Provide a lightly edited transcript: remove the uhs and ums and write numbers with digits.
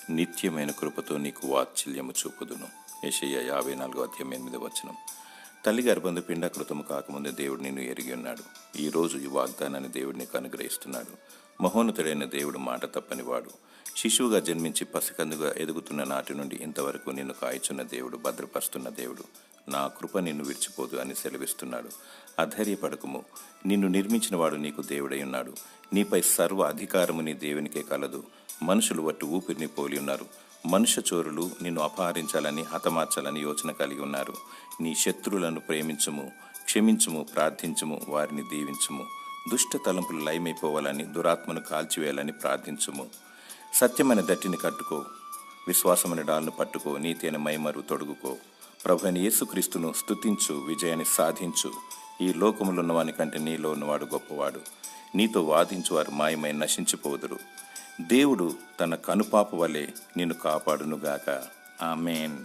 నిత్యమైన కృపతో నీకు వాత్సల్యము చూపుదును. యెషయా 54:8. తల్లి గర్భందు పిండకృతము కాకముందే దేవుడు నిన్ను ఎరిగి ఉన్నాడు. ఈరోజు ఈ వాగ్దానాన్ని దేవుడు నీకు అనుగ్రహిస్తున్నాడు. మహోన్నతుడైన దేవుడు మాట తప్పనివాడు. శిశువుగా జన్మించి పసికందుగా ఎదుగుతున్న నాటి నుండి ఇంతవరకు నిన్ను కాయిచున్న దేవుడు, భద్రపరుస్తున్న దేవుడు. నా కృప నిన్ను విడిచిపోదు అని సెలవిస్తున్నాడు. అధైర్యపడకుము, నిన్ను నిర్మించిన వాడు నీకు దేవుడై ఉన్నాడు. నీపై సర్వ అధికారము నీ దేవునికే కలదు. మనుషులు వట్టి ఊపిరిని పోలి ఉన్నారు. మనుష్య చోరులు నిన్ను అపహరించాలని, హతమార్చాలని యోచన కలిగి ఉన్నారు. నీ శత్రువులను ప్రేమించుము, క్షమించుము, ప్రార్థించుము, వారిని దీవించుము. దుష్ట తలంపులు లయమైపోవాలని, దురాత్మను కాల్చివేయాలని ప్రార్థించుము. సత్యమైన దట్టిని కట్టుకో, విశ్వాసమైన డాల్ను పట్టుకో, నీతి అయిన మైమరు తొడుగుకో. ప్రభువైన యేసుక్రీస్తును స్తుతించు, విజయాన్ని సాధించు. ఈ లోకములో ఉన్నవాని కంటే నీలో ఉన్నవాడు గొప్పవాడు. నీతో వాదించు వారు మాయమై నశించిపోదురు. దేవుడు తన కనుపాప వలె నిన్ను కాపాడునుగాక. ఆమేన్.